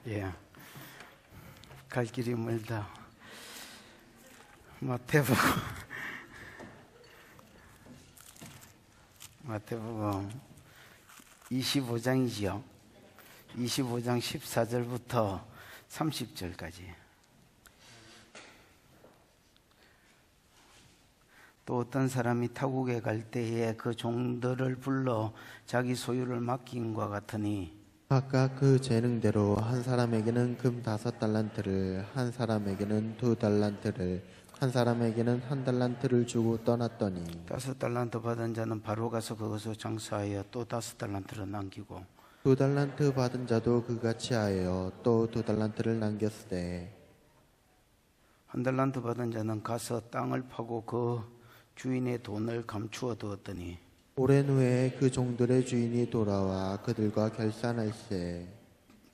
예, 갈 길이 멀다. 마태복음 25장이지요. 25장 14절부터 30절까지. 또 어떤 사람이 타국에 갈 때에 그 종들을 불러 자기 소유를 맡김과 같으니 각각 그 재능대로 한 사람에게는 금 5달란트를, 한 사람에게는 2달란트를, 한 사람에게는 1달란트를 주고 떠났더니 5달란트 받은 자는 바로 가서 그것을 장사하여 또 5달란트를 남기고 2달란트 받은 자도 그같이 하여 또 2달란트를 남겼으되 1달란트 받은 자는 가서 땅을 파고 그 주인의 돈을 감추어 두었더니 오랜 후에 그 종들의 주인이 돌아와 그들과 결산할세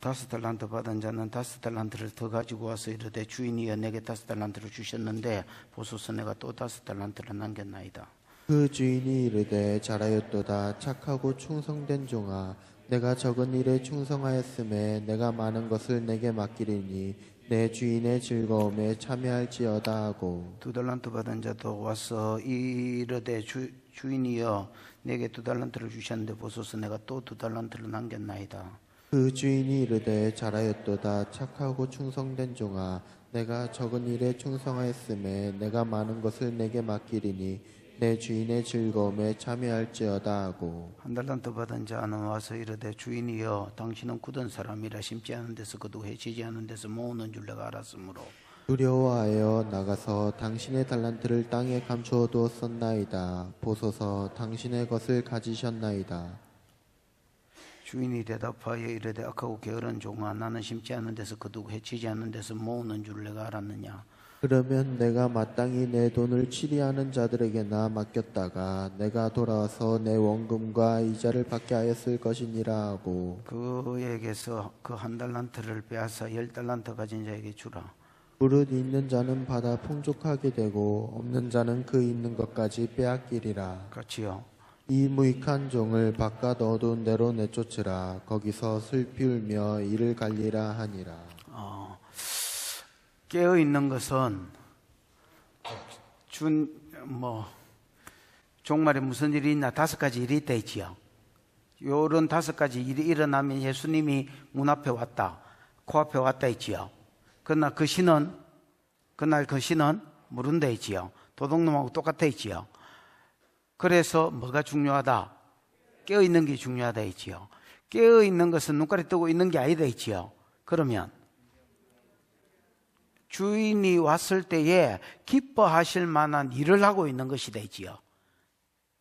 5달란트 받은 자는 5달란트를 더 가지고 와서 이르되 주인이여 내게 5달란트를 주셨는데 보소서 내가 또 5달란트를 남겼나이다. 그 주인이 이르되 잘하였도다 착하고 충성된 종아 내가 적은 일에 충성하였음에 내가 많은 것을 내게 맡기리니 내 주인의 즐거움에 참여할지어다 하고 2달란트 받은 자도 와서 이르되 주인이여 내게 2달란트를 주셨는데 보소서 내가 또 2달란트를 남겼나이다. 그 주인이 이르되 잘하였도다 착하고 충성된 종아 내가 적은 일에 충성하였음에 내가 많은 것을 내게 맡기리니 내 주인의 즐거움에 참여할지어다 하고 1달란트 받은 자는 와서 이르되 주인이여 당신은 굳은 사람이라 심지 않은 데서 거두고 해치지 않은 데서 모으는 줄 내가 알았으므로 두려워하여 나가서 당신의 달란트를 땅에 감추어 두었었나이다. 보소서 당신의 것을 가지셨나이다. 주인이 대답하여 이르되 악하고 게으른 종아 나는 심지 않은 데서 거두고 해치지 않은 데서 모으는 줄 내가 알았느냐. 그러면 내가 마땅히 내 돈을 치리하는 자들에게나 맡겼다가 내가 돌아와서 내 원금과 이자를 받게 하였을 것이니라 하고 그에게서 그 1달란트를 빼앗아 10달란트 가진 자에게 주라. 무릇 있는 자는 받아 풍족하게 되고 없는 자는 그 있는 것까지 빼앗기리라. 같이요. 이 무익한 종을 바깥 어두운 데로 내쫓으라. 거기서 슬피 울며 이를 갈리라 하니라. 깨어있는 것은 종말에 무슨 일이 있나 5가지 일이 있다 했지요. 요런 5가지 일이 일어나면 예수님이 문 앞에 왔다, 코앞에 왔다 했지요. 그러나 그날 그 신은 모른다 했지요. 도둑놈하고 똑같아 했지요. 그래서 뭐가 중요하다? 깨어있는 게 중요하다 했지요. 깨어있는 것은 눈가리 뜨고 있는 게 아니다 했지요. 그러면 주인이 왔을 때에 기뻐하실 만한 일을 하고 있는 것이 되지요.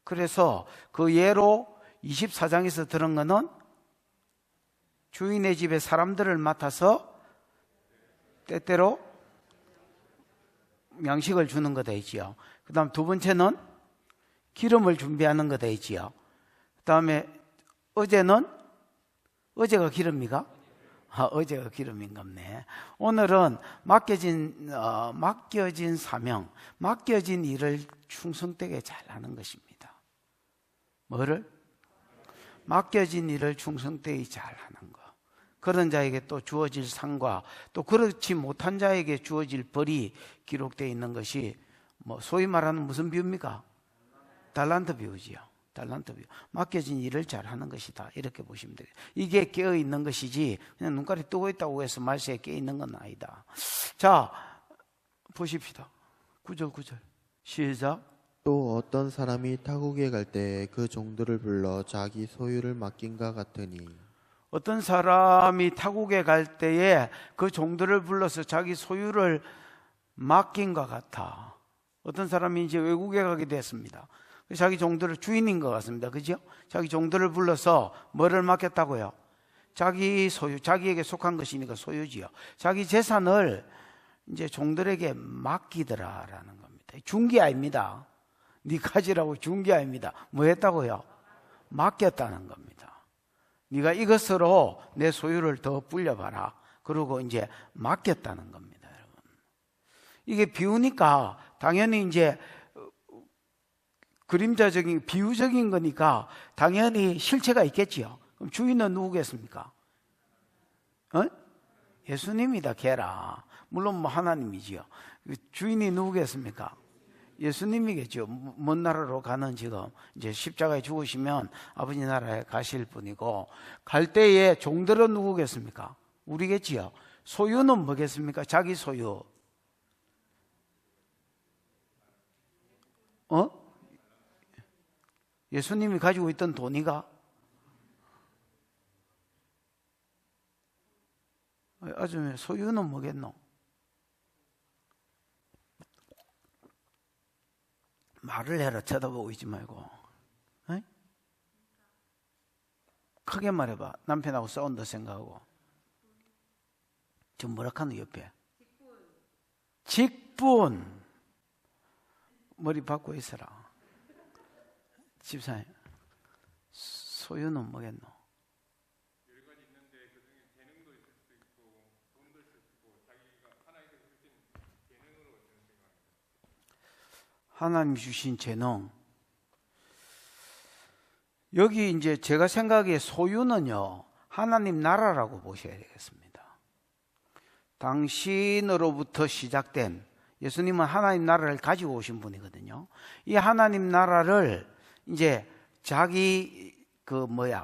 그래서 그 예로 24장에서 들은 거는 주인의 집에 사람들을 맡아서 때때로 양식을 주는 거 되지요. 그 다음 2번째는 기름을 준비하는 거 되지요. 그 다음에 어제가 기름이가? 어제가 기름인갑네. 오늘은 맡겨진 사명, 맡겨진 일을 충성되게 잘하는 것입니다. 뭐를? 맡겨진 일을 충성되게 잘하는 것. 그런 자에게 또 주어질 상과 또 그렇지 못한 자에게 주어질 벌이 기록되어 있는 것이 소위 말하는 무슨 비유입니까? 달란트 비유지요. 달란트 비유. 맡겨진 일을 잘하는 것이다. 이렇게 보시면 돼요. 이게 깨어있는 것이지 그냥 눈깔이 뜨고 있다고 해서 말세에 깨어있는 건 아니다. 자, 보십시다. 9절 시작. 또 어떤 사람이 타국에 갈 때 그 종들을 불러 자기 소유를 맡긴가 같으니 어떤 사람이 타국에 갈 때에 그 종들을 불러서 자기 소유를 맡긴가 같아. 어떤 사람이 이제 외국에 가게 됐습니다. 자기 종들을 주인인 것 같습니다. 그죠? 자기 종들을 불러서 뭐를 맡겼다고요? 자기 소유, 자기에게 속한 것이니까 소유지요. 자기 재산을 이제 종들에게 맡기더라라는 겁니다. 준 게 아닙니다. 네 가지라고 준 게 아닙니다. 뭐 했다고요? 맡겼다는 겁니다. 네가 이것으로 내 소유를 더 불려봐라. 그러고 이제 맡겼다는 겁니다, 여러분. 이게 비유니까 당연히 이제 그림자적인, 비유적인 거니까 당연히 실체가 있겠지요. 그럼 주인은 누구겠습니까? 예수님이다 개라. 물론 뭐 하나님이지요. 주인이 누구겠습니까? 예수님이겠죠. 먼 나라로 가는 지금 이제 십자가에 죽으시면 아버지 나라에 가실 분이고, 갈 때에 종들은 누구겠습니까? 우리겠지요. 소유는 뭐겠습니까? 자기 소유. 예수님이 가지고 있던 돈이가? 아주 소유는 뭐겠노? 말을 해라. 쳐다보고 있지 말고. 에? 크게 말해봐. 남편하고 싸운다 생각하고. 지금 뭐라 카노 옆에? 직분. 머리 박고 있어라. 집사님, 소유는 뭐겠노? 하나님 주신 재능. 여기 이제 제가 생각에 소유는요, 하나님 나라라고 보셔야 되겠습니다. 당신으로부터 시작된, 예수님은 하나님 나라를 가지고 오신 분이거든요. 이 하나님 나라를 이제 자기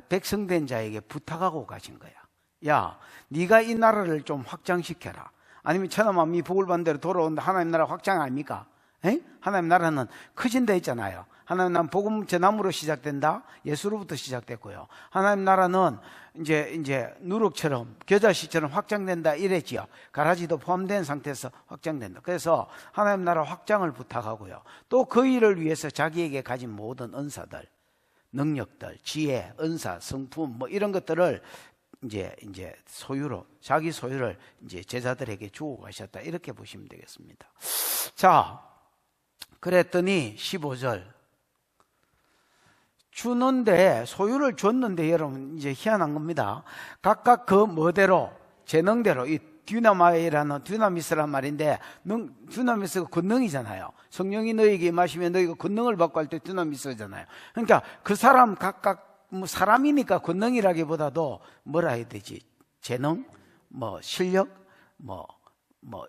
백성된 자에게 부탁하고 가신 거야. 야, 네가 이 나라를 좀 확장시켜라. 아니면 천하만민이 복을 받는 대로 돌아온다. 하나님 나라 확장 아닙니까? 하나님 나라는 커진다 했잖아요. 하나님 나라는 복음 전함으로 시작된다. 예수로부터 시작됐고요. 하나님 나라는 이제 누룩처럼 겨자씨처럼 확장된다 이랬지요. 가라지도 포함된 상태에서 확장된다. 그래서 하나님 나라 확장을 부탁하고요. 또 그 일을 위해서 자기에게 가진 모든 은사들, 능력들, 지혜, 은사, 성품 뭐 이런 것들을 이제 소유로, 자기 소유를 이제 제자들에게 주고 가셨다 이렇게 보시면 되겠습니다. 자, 그랬더니 15절 주는데, 소유를 줬는데 여러분 이제 희한한 겁니다. 각각 그 뭐대로, 재능대로, 이 듀나미스란 말인데, 듀나미스가 권능이잖아요. 성령이 너에게 임하시면 너희가 권능을 받고 할 때 듀나미스잖아요. 그러니까 그 사람 각각 사람이니까 권능이라기보다도 뭐라 해야 되지? 재능, 실력,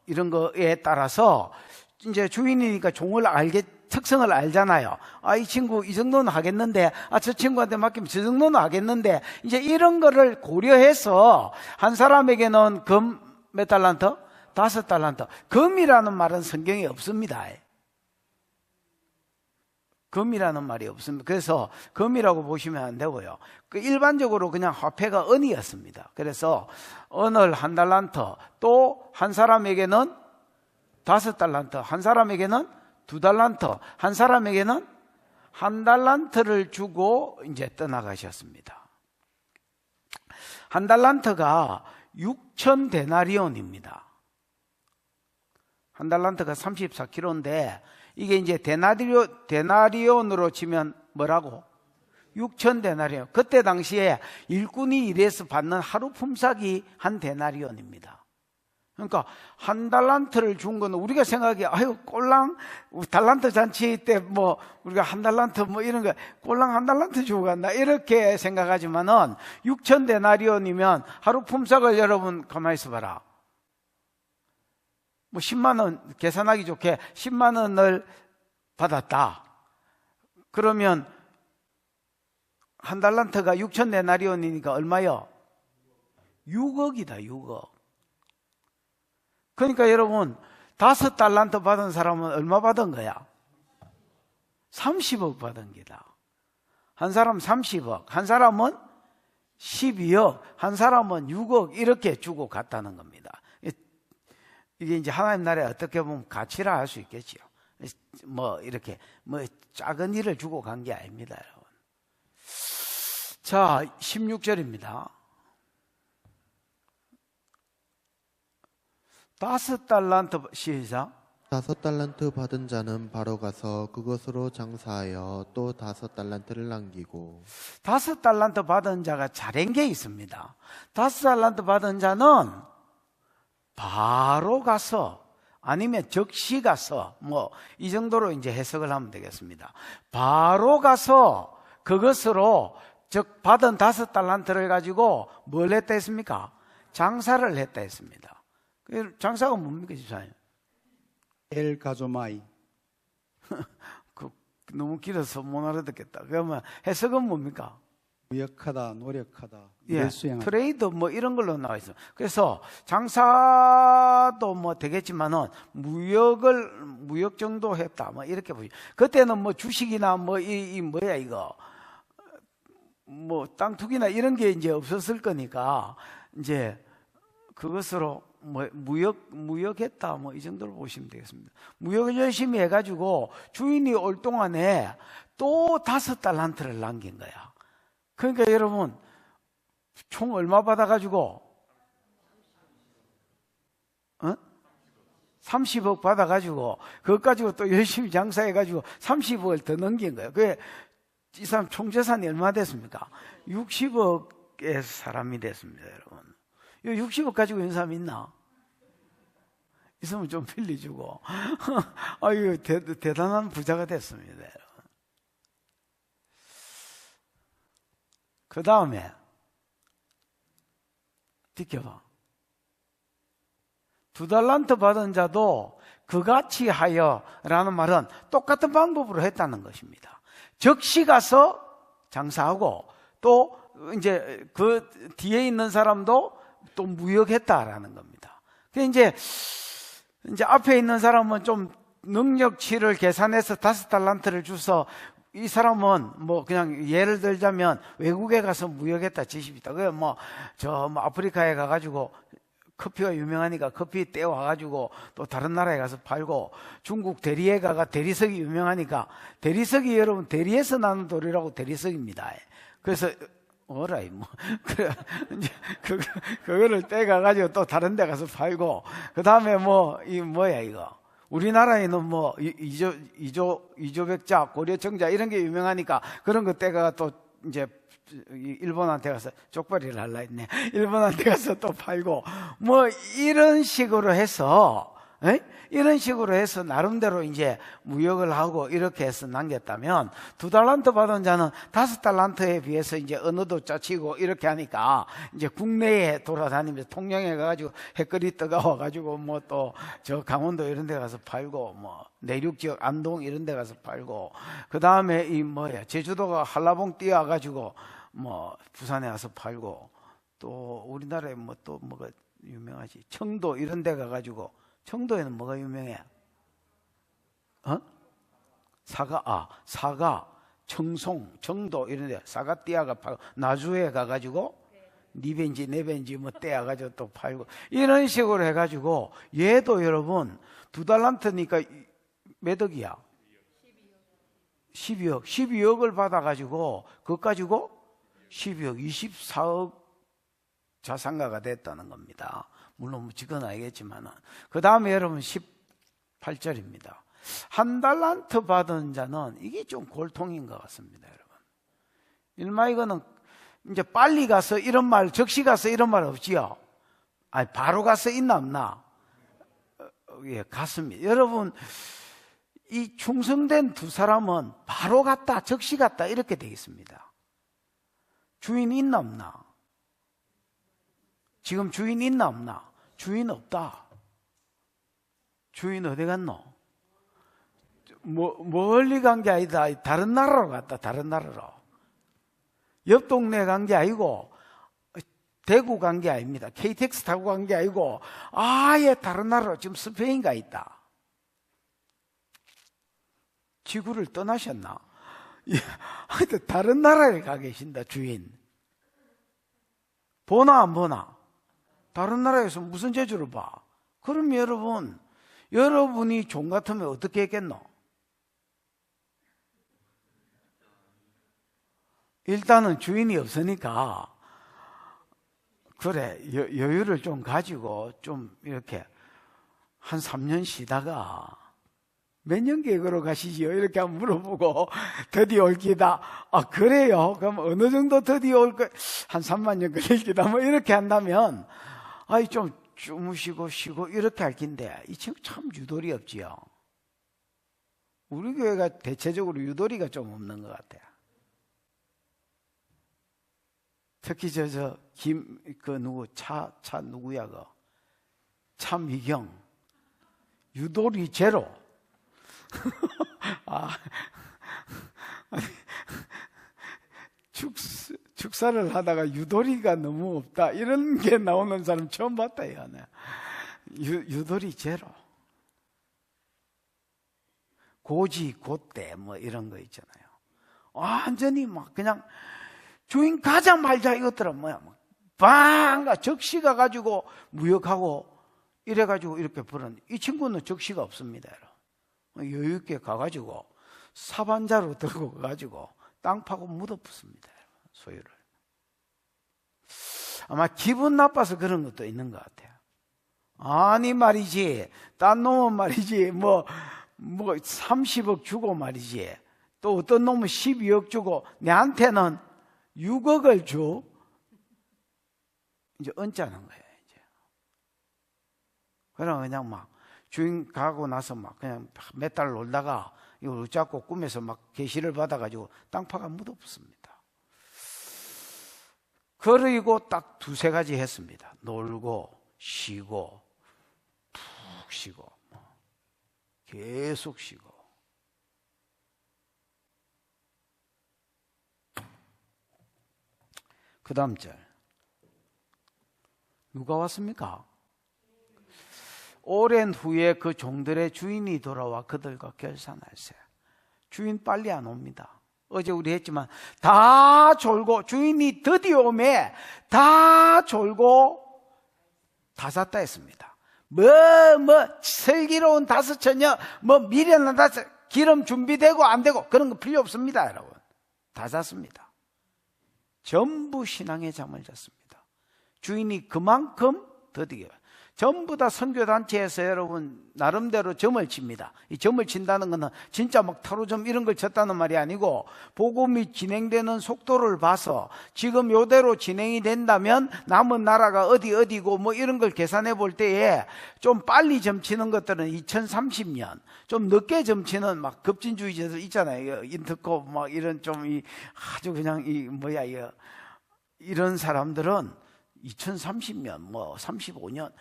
이런 거에 따라서 이제 주인이니까 종을 특성을 알잖아요. 이 친구 이 정도는 하겠는데, 저 친구한테 맡기면 저 정도는 하겠는데, 이제 이런 거를 고려해서 한 사람에게는 금 몇 달란트? 5달란트. 금이라는 말은 성경에 없습니다. 금이라는 말이 없습니다. 그래서 금이라고 보시면 안 되고요. 일반적으로 그냥 화폐가 은이었습니다. 그래서 은을 1달란트, 또 한 사람에게는 5달란트, 한 사람에게는 2달란트, 한 사람에게는 1달란트를 주고 이제 떠나가셨습니다. 1달란트가 6,000데나리온입니다. 1달란트가 34kg인데 이게 이제 데나리온으로 치면 뭐라고? 6,000데나리온. 그때 당시에 일꾼이 일해서 받는 하루 품삯이 1데나리온입니다. 그러니까 1달란트를 준 거는 우리가 생각하기에 꼴랑 달란트 잔치 때 우리가 1달란트 이런 거 꼴랑 1달란트 주고 간다 이렇게 생각하지만은 6,000데나리온이면 하루 품삯을 여러분 가만히 있어 봐라. 10만 원 계산하기 좋게 10만 원을 받았다. 그러면 1달란트가 6,000데나리온이니까 얼마요? 6억이다. 6억. 그러니까 여러분 5달란트 받은 사람은 얼마 받은 거야? 30억 받은 게다. 한 사람 30억, 한 사람은 12억, 한 사람은 6억 이렇게 주고 갔다는 겁니다. 이게 이제 하나님 나라에 어떻게 보면 가치라 할 수 있겠지요. 이렇게 작은 일을 주고 간 게 아닙니다, 여러분. 자, 16절입니다. 5달란트 시작. 5달란트 받은 자는 바로 가서 그것으로 장사하여 또 5달란트를 남기고. 5달란트 받은 자가 잘한 게 있습니다. 5달란트 받은 자는 바로 가서, 아니면 즉시 가서, 이 정도로 이제 해석을 하면 되겠습니다. 바로 가서 그것으로, 즉 받은 5달란트를 가지고 뭘 했다 했습니까? 장사를 했다 했습니다. 장사가 뭡니까, 집사님? 엘 가조마이. 너무 길어서 못 알아듣겠다. 그러면 해석은 뭡니까? 무역하다, 노력하다, 예, 수행하다. 트레이드 뭐 이런 걸로 나와 있어요. 그래서 장사도 뭐 되겠지만은 무역 정도 했다. 뭐 이렇게 보죠. 그때는 뭐 주식이나 뭐 이 뭐야 이거 뭐 땅 투기나 이런 게 이제 없었을 거니까 이제 그것으로 뭐 무역했다 뭐 이 정도로 보시면 되겠습니다. 무역을 열심히 해가지고 주인이 올 동안에 또 5달란트를 남긴 거야. 그러니까 여러분 총 얼마 받아가지고 30억 받아가지고 그것 가지고 또 열심히 장사해가지고 30억을 더 넘긴 거예요. 그게 이 사람 총 재산이 얼마 됐습니까? 60억의 사람이 됐습니다. 여러분, 이 60억 가지고 있는 사람 있나? 있으면 좀 빌려주고 아유 대단한 부자가 됐습니다. 여러분. 그 다음에 지켜봐. 2달란트 받은 자도 그같이 하여 라는 말은 똑같은 방법으로 했다는 것입니다. 적시 가서 장사하고 또 이제 그 뒤에 있는 사람도 또 무역했다라는 겁니다. 이제 앞에 있는 사람은 좀 능력치를 계산해서 5달란트를 주서 이 사람은 뭐 그냥 예를 들자면 외국에 가서 무역했다 치십니다. 그래 뭐 아프리카에 가가지고 커피가 유명하니까 커피 떼와가지고 또 다른 나라에 가서 팔고, 중국 대리에 가가 대리석이 유명하니까 대리석이 여러분 대리에서 나는 돌이라고 대리석입니다. 그래서 어라이 뭐 그래 이제 그거를 떼가가지고 또 다른 데 가서 팔고, 그 다음에 뭐 이 뭐야 이거 우리나라에는 뭐 이조백자, 고려청자 이런 게 유명하니까 그런 거 떼가 또 이제 일본한테 가서 쪽발이를 할라 했네. 일본한테 가서 또 팔고 뭐 이런 식으로 해서 이런 식으로 해서 나름대로 이제 무역을 하고 이렇게 해서 남겼다면 2달란트 받은 자는 5달란트에 비해서 이제 언어도 짜치고 이렇게 하니까 이제 국내에 돌아다니면서 통영에 가가지고 해거리 뜨거워가지고 뭐 또 저 강원도 이런 데 가서 팔고 뭐 내륙 지역 안동 이런 데 가서 팔고, 그 다음에 이 뭐야 제주도가 한라봉 뛰어가지고 뭐 부산에 와서 팔고, 또 우리나라에 뭐 또 뭐가 유명하지 청도 이런 데 가가지고, 청도에는 뭐가 유명해? 사과, 청송, 청도 이런 데 사과띠아가 팔고, 나주에 가가지고 니벤지 네벤지 뭐 떼어가지고 또 팔고, 이런 식으로 해가지고 얘도 여러분 2달란트니까 몇 억이야? 12억을 받아가지고 그것 가지고 12억 24억 자산가가 됐다는 겁니다. 물론 지금은 알겠지만은. 그 다음에 여러분 18절입니다. 1달란트 받은 자는, 이게 좀 골통인 것 같습니다, 여러분. 일마 이거는 이제 빨리 가서 이런 말, 적시 가서 이런 말 없지요? 아니, 바로 가서 있나 없나? 예, 갔습니다. 여러분, 이 충성된 두 사람은 바로 갔다, 적시 갔다 이렇게 되겠습니다. 주인이 있나 없나? 지금 주인 있나 없나? 주인 없다. 주인 어디 갔노? 멀리 간 게 아니다. 다른 나라로 갔다. 다른 나라로. 옆 동네 간 게 아니고 대구 간 게 아닙니다. KTX 타고 간 게 아니고 아예 다른 나라로 지금 스페인 가 있다. 지구를 떠나셨나? 하여튼 다른 나라에 가 계신다. 주인 보나 안 보나? 다른 나라에서 무슨 재주를 봐? 그럼 여러분이 종 같으면 어떻게 했겠노? 일단은 주인이 없으니까 그래 여유를 좀 가지고 좀 이렇게 한 3년 쉬다가 몇 년 계획으로 가시지요? 이렇게 한번 물어보고 드디어 올 기다. 아 그래요? 그럼 어느 정도 드디어 올 거? 한 3만 년 걸릴 기다. 뭐 이렇게 한다면 아이 좀 주무시고 쉬고 이렇게 할 긴데, 이 친구 참 유도리 없지요. 우리 교회가 대체적으로 유도리가 좀 없는 것 같아요. 특히 누구야, 차미경, 유돌이 제로. 축사를 하다가 유돌이가 너무 없다. 이런 게 나오는 사람 처음 봤다, 야. 유돌이 제로. 고지, 곧대, 뭐 이런 거 있잖아요. 완전히 막 그냥 주인 가자 말자 이것들은 뭐야. 방가 적시가 가지고 무역하고 이래가지고 이렇게 벌은. 이 친구는 적시가 없습니다. 여유있게 가가지고 사반자로 들고 가가지고 땅 파고 묻어붙습니다. 소유를. 아마 기분 나빠서 그런 것도 있는 것 같아요. 아니 말이지, 딴 놈은 말이지, 뭐 30억 주고 말이지, 또 어떤 놈은 12억 주고 내한테는 6억을 줘. 이제 얹자는 거예요. 이제. 그럼 그냥 막 주인 가고 나서 막 그냥 몇 달 놀다가 이걸 붙잡고 꿈에서 막 계시를 받아가지고 땅파가 묻어붙습니다. 그리고 딱 두세 가지 했습니다. 놀고 쉬고 푹 쉬고 계속 쉬고. 그 다음 절 누가 왔습니까? 오랜 후에 그 종들의 주인이 돌아와 그들과 결산할세. 주인 빨리 안 옵니다. 어제 우리 했지만 다 졸고, 주인이 드디어 오매 다 졸고 다 잤다 했습니다. 슬기로운 다섯 처녀, 미련한 다섯, 기름 준비되고 안 되고 그런 거 필요 없습니다, 여러분. 다 잤습니다. 전부 신앙의 잠을 잤습니다. 주인이 그만큼 드디어 전부 다 선교단체에서 여러분 나름대로 점을 칩니다. 이 점을 친다는 것은 진짜 막 타로점 이런 걸 쳤다는 말이 아니고, 복음이 진행되는 속도를 봐서 지금 요대로 진행이 된다면 남은 나라가 어디고 뭐 이런 걸 계산해 볼 때에 좀 빨리 점치는 것들은 2030년, 좀 늦게 점치는 막 급진주의자들 있잖아요. 인터코 막 이런 좀 아주 그냥 이런 사람들은 2030년, 35년,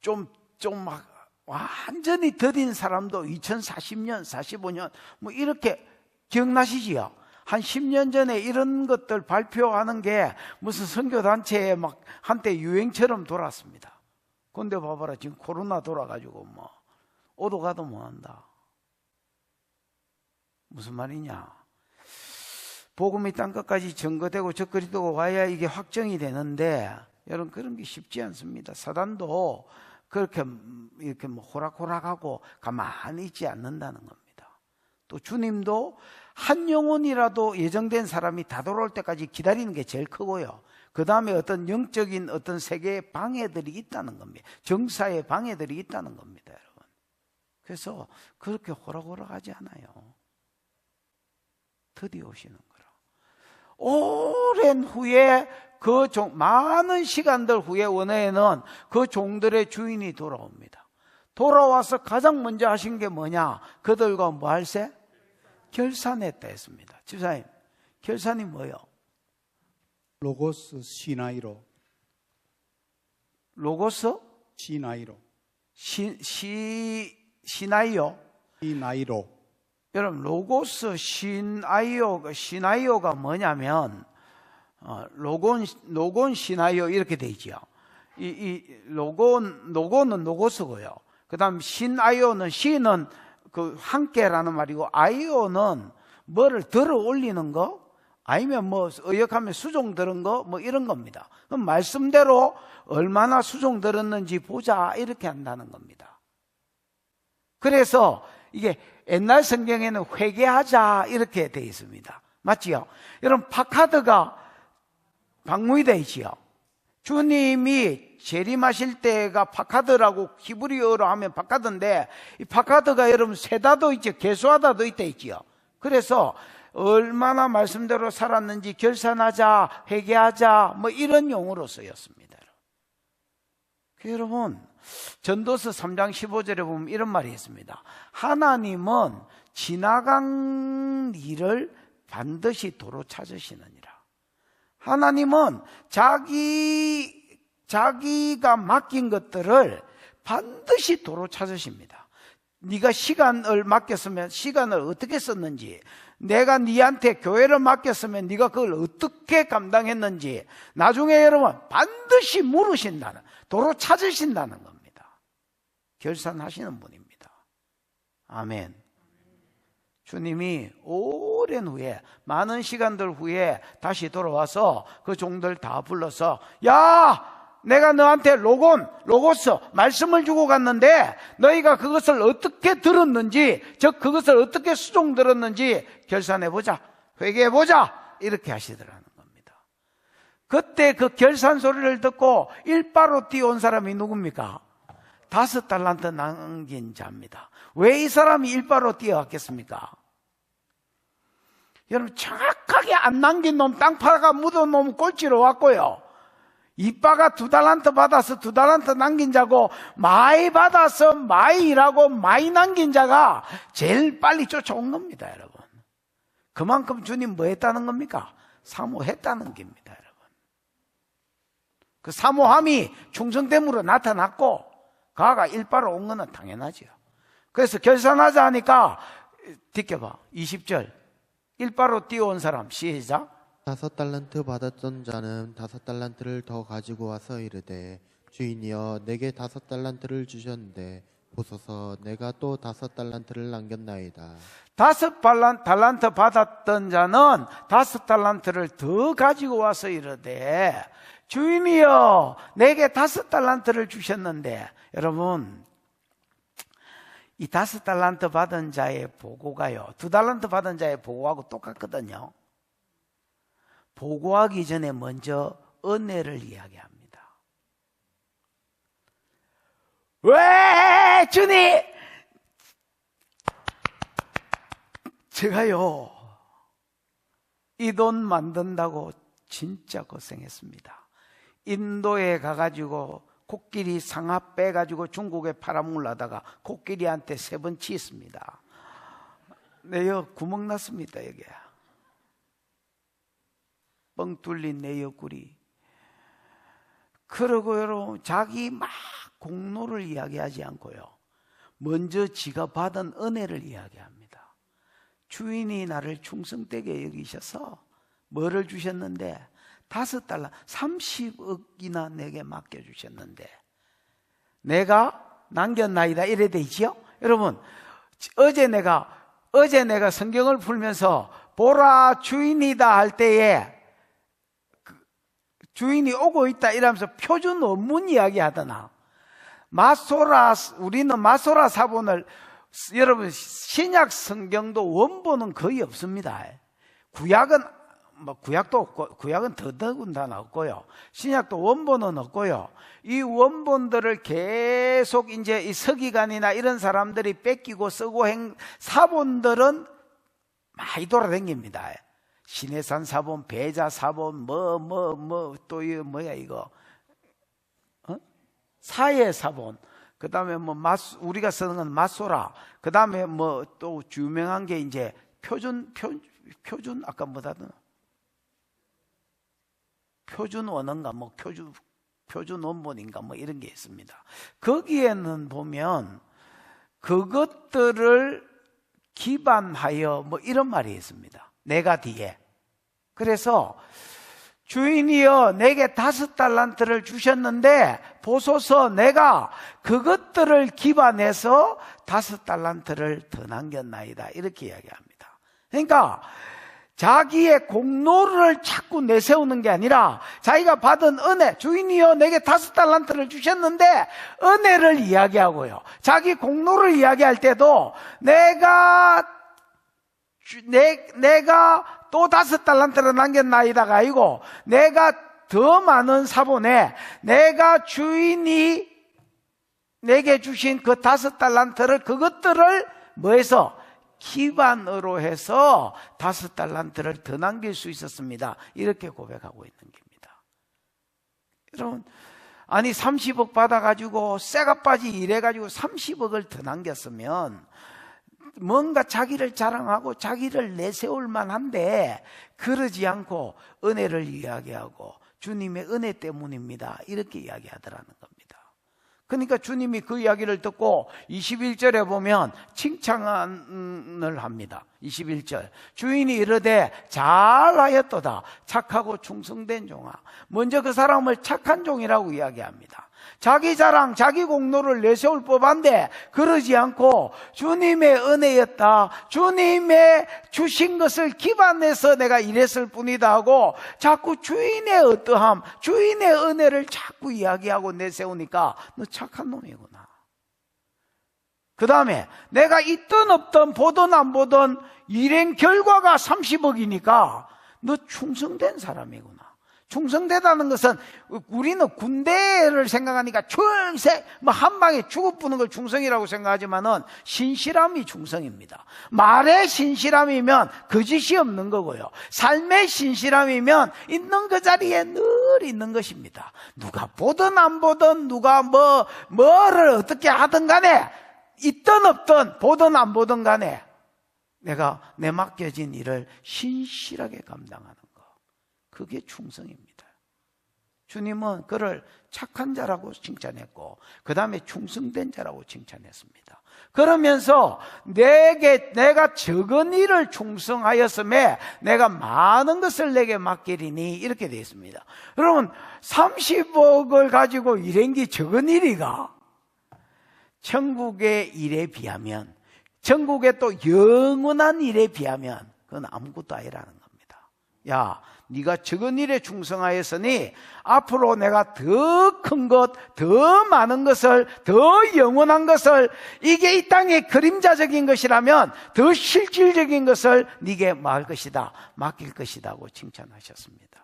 좀 막 완전히 더딘 사람도 2040년, 45년, 이렇게 기억나시지요? 한 10년 전에 이런 것들 발표하는 게 무슨 선교단체에 막 한때 유행처럼 돌았습니다. 근데 봐봐라, 지금 코로나 돌아가지고 오도 가도 못한다. 무슨 말이냐? 복음이 땅끝까지 증거되고 적거리되고 와야 이게 확정이 되는데, 여러분 그런 게 쉽지 않습니다. 사단도 그렇게 이렇게 호락호락하고 가만히 있지 않는다는 겁니다. 또 주님도 한 영혼이라도 예정된 사람이 다 돌아올 때까지 기다리는 게 제일 크고요. 그 다음에 어떤 영적인 어떤 세계의 방해들이 있다는 겁니다. 정사의 방해들이 있다는 겁니다, 여러분. 그래서 그렇게 호락호락하지 않아요. 드디어 오시는 거라. 오랜 후에 많은 시간들 후에 원어에는 그 종들의 주인이 돌아옵니다. 돌아와서 가장 먼저 하신 게 뭐냐? 그들과 뭐 할세? 결산했다 했습니다. 집사님, 결산이 뭐예요? 로고스 시나이로. 로고스? 시나이로. 시나이오? 시나이로. 여러분, 로고스 시나이오가 뭐냐면, 로곤 시나이오 이렇게 돼 있죠. 이 로고는 로고스고요. 그 다음 시나이오는, 시는 그 함께라는 말이고, 아이오는 뭐를 들어 올리는 거, 아니면 의역하면 수종 들은 거, 이런 겁니다. 그럼 말씀대로 얼마나 수종 들었는지 보자, 이렇게 한다는 겁니다. 그래서 이게 옛날 성경에는 회개하자 이렇게 되어 있습니다. 맞지요? 여러분, 파카드가 방문이 되어 있지요. 주님이 재림하실 때가 파카드라고 히브리어로 하면 파카드인데, 이 파카드가 여러분 세다도 있죠. 개수하다도 있지요. 그래서 얼마나 말씀대로 살았는지 결산하자, 회개하자, 이런 용어로 쓰였습니다. 여러분, 전도서 3장 15절에 보면 이런 말이 있습니다. 하나님은 지나간 일을 반드시 도로 찾으시느니라. 하나님은 자기가 맡긴 것들을 반드시 도로 찾으십니다. 네가 시간을 맡겼으면 시간을 어떻게 썼는지, 내가 네한테 교회를 맡겼으면 네가 그걸 어떻게 감당했는지 나중에 여러분 반드시 물으신다는, 도로 찾으신다는 겁니다. 결산하시는 분입니다. 아멘. 주님이 오랜 후에, 많은 시간들 후에 다시 돌아와서 그 종들 다 불러서, 야, 내가 너한테 로고스 말씀을 주고 갔는데 너희가 그것을 어떻게 들었는지, 즉 그것을 어떻게 수종 들었는지 결산해보자, 회개해보자, 이렇게 하시더라는 겁니다. 그때 그 결산 소리를 듣고 일바로 뛰어온 사람이 누굽니까? 5달란트 남긴 자입니다. 왜 이 사람이 일바로 뛰어왔겠습니까? 여러분, 정확하게 안 남긴 놈, 땅 팔아가 묻은 놈 꼴찌로 왔고요, 이빠가 2달란트 받아서 2달란트 남긴 자고, 많이 받아서 많이 일하고 많이 남긴 자가 제일 빨리 쫓아온 겁니다, 여러분. 그만큼 주님 뭐 했다는 겁니까? 사모했다는 겁니다, 여러분. 그 사모함이 충성됨으로 나타났고, 가가 일바로 온 거는 당연하죠. 그래서 결산하자 하니까, 뒷겨봐, 20절. 일바로 뛰어온 사람, 시작. 5달란트 받았던 자는 5달란트를 더 가지고 와서 이르되, 주인이여, 내게 5달란트를 주셨는데 보소서, 내가 또 5달란트를 남겼나이다. 5달란트 받았던 자는 5달란트를 더 가지고 와서 이르되, 주인이여, 내게 5달란트를 주셨는데, 여러분, 이 5달란트 받은 자의 보고가요, 2달란트 받은 자의 보고하고 똑같거든요. 보고하기 전에 먼저 은혜를 이야기합니다. 왜 주님, 제가요 이 돈 만든다고 진짜 고생했습니다. 인도에 가가지고 코끼리 상아 빼가지고 중국에 팔아먹으려다가 코끼리한테 3번 치였습니다. 내 여 구멍 났습니다. 여기 뻥 뚫린 내 옆구리. 그러고 여러분, 자기 막 공로를 이야기하지 않고요, 먼저 지가 받은 은혜를 이야기합니다. 주인이 나를 충성되게 여기셔서 뭐를 주셨는데, 5달러 30억이나 내게 맡겨주셨는데 내가 남겼나이다, 이래 돼 있지요. 여러분, 어제 내가 성경을 풀면서 보라 주인이다 할 때에 주인이 오고 있다 이러면서 표준 원문 이야기 하더나, 우리는 마소라 사본을, 여러분 신약 성경도 원본은 거의 없습니다. 구약은 더더군다나 없고요, 신약도 원본은 없고요. 이 원본들을 계속 이제 이 서기관이나 이런 사람들이 뺏기고 쓰고 사본들은 많이 돌아다닙니다. 시내산 사본, 배자 사본, 또 이거 뭐야 이거, 사회 사본, 그 다음에 우리가 쓰는 건 마소라, 그 다음에 또 유명한 게 이제 표준 아까 뭐다든 표준 원어인가 표준 원본인가 이런 게 있습니다. 거기에는 보면 그것들을 기반하여 이런 말이 있습니다. 내가 뒤에. 그래서 주인이여, 내게 5달란트를 주셨는데 보소서, 내가 그것들을 기반해서 5달란트를 더 남겼나이다, 이렇게 이야기합니다. 그러니까 자기의 공로를 자꾸 내세우는 게 아니라 자기가 받은 은혜, 주인이여 내게 5달란트를 주셨는데 은혜를 이야기하고요, 자기 공로를 이야기할 때도 내가 또 5달란트를 남겼나이다가 아니고, 내가 더 많은 사본에 내가 주인이 내게 주신 그 5달란트를, 그것들을 뭐해서 기반으로 해서 5달란트를 더 남길 수 있었습니다, 이렇게 고백하고 있는 겁니다. 여러분, 아니 30억 받아가지고 쇠가 빠지 일해가지고 30억을 더 남겼으면 뭔가 자기를 자랑하고 자기를 내세울 만한데 그러지 않고 은혜를 이야기하고 주님의 은혜 때문입니다, 이렇게 이야기하더라는 겁니다. 그러니까 주님이 그 이야기를 듣고 21절에 보면 칭찬을 합니다. 21절, 주인이 이르되 잘하였도다 착하고 충성된 종아. 먼저 그 사람을 착한 종이라고 이야기합니다. 자기 자랑, 자기 공로를 내세울 법한데 그러지 않고 주님의 은혜였다, 주님의 주신 것을 기반해서 내가 이랬을 뿐이다 하고 자꾸 주인의 어떠함, 주인의 은혜를 자꾸 이야기하고 내세우니까 너 착한 놈이구나. 그 다음에 내가 있든 없든 보든 안 보든 일행 결과가 30억이니까 너 충성된 사람이구나. 충성되다는 것은 우리는 군대를 생각하니까 출세 한 방에 죽어부는 걸 충성이라고 생각하지만은 신실함이 충성입니다. 말의 신실함이면 거짓이 없는 거고요, 삶의 신실함이면 있는 그 자리에 늘 있는 것입니다. 누가 보든 안 보든 누가 뭐를 어떻게 하든 간에 있든 없든 보든 안 보든 간에 내가 내 맡겨진 일을 신실하게 감당하는 거, 그게 충성입니다. 주님은 그를 착한 자라고 칭찬했고 그 다음에 충성된 자라고 칭찬했습니다. 그러면서 내가 적은 일을 충성하였음에 내가 많은 것을 내게 맡기리니, 이렇게 되어 있습니다. 여러분, 30억을 가지고 일한 게 적은 일이가 천국의 일에 비하면, 천국의 또 영원한 일에 비하면 그건 아무것도 아니라는 겁니다. 야, 네가 적은 일에 충성하였으니 앞으로 내가 더 큰 것, 더 많은 것을, 더 영원한 것을, 이게 이 땅의 그림자적인 것이라면 더 실질적인 것을 네게 맡길 것이다 고 칭찬하셨습니다.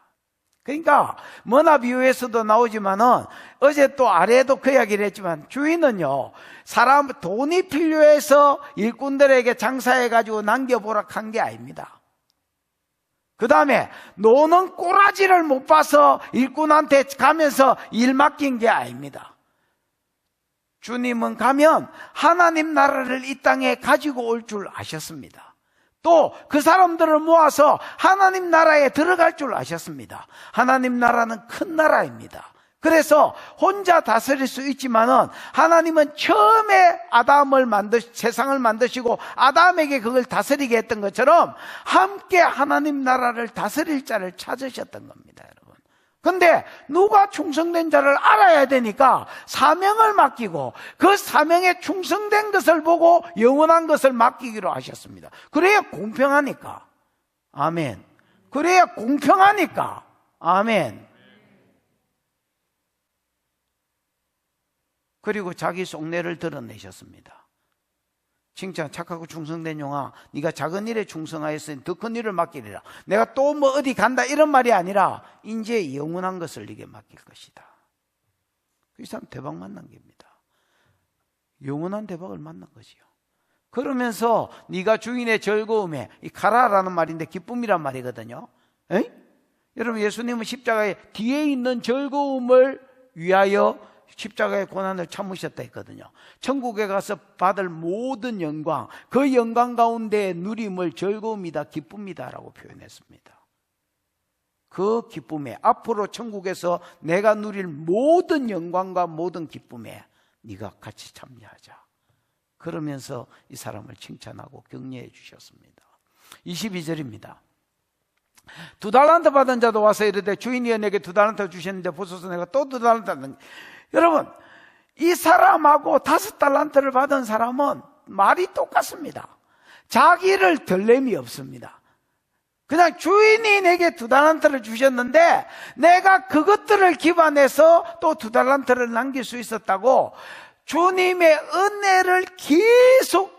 그러니까 머나 비유에서도 나오지만은 어제 또 아래에도 그 이야기를 했지만 주인은요, 사람 돈이 필요해서 일꾼들에게 장사해가지고 남겨보라 한 게 아닙니다. 그 다음에 노는 꼬라지를 못 봐서 일꾼한테 가면서 일 맡긴 게 아닙니다. 주님은 가면 하나님 나라를 이 땅에 가지고 올 줄 아셨습니다. 또 그 사람들을 모아서 하나님 나라에 들어갈 줄 아셨습니다. 하나님 나라는 큰 나라입니다. 그래서 혼자 다스릴 수 있지만은 하나님은 처음에 세상을 만드시고 아담에게 그걸 다스리게 했던 것처럼 함께 하나님 나라를 다스릴 자를 찾으셨던 겁니다, 여러분. 근데 누가 충성된 자를 알아야 되니까 사명을 맡기고 그 사명에 충성된 것을 보고 영원한 것을 맡기기로 하셨습니다. 그래야 공평하니까. 아멘. 그래야 공평하니까. 아멘. 그리고 자기 속내를 드러내셨습니다. 칭찬, 착하고 충성된 용아, 네가 작은 일에 충성하였으니 더 큰 일을 맡기리라. 내가 또 어디 간다 이런 말이 아니라 이제 영원한 것을 네게 맡길 것이다. 이 사람 대박 만난 겁니다. 영원한 대박을 만난 것이요. 그러면서 네가 주인의 즐거움에, 이 카라라는 말인데 기쁨이란 말이거든요. 에이? 여러분, 예수님은 십자가에 뒤에 있는 즐거움을 위하여 십자가의 고난을 참으셨다 했거든요. 천국에 가서 받을 모든 영광, 그 영광 가운데 누림을 즐거움이다, 기쁨이다 라고 표현했습니다. 그 기쁨에, 앞으로 천국에서 내가 누릴 모든 영광과 모든 기쁨에 네가 같이 참여하자. 그러면서 이 사람을 칭찬하고 격려해 주셨습니다. 22절입니다. 2달란트 받은 자도 와서 이르되 주인이 내게 2달란트 주셨는데 보소서 내가 또 2달란트 받는. 여러분, 이 사람하고 5달란트를 받은 사람은 말이 똑같습니다. 자기를 들냄이 없습니다. 그냥 주인이 내게 2달란트를 주셨는데 내가 그것들을 기반해서 또 2달란트를 남길 수 있었다고 주님의 은혜를 계속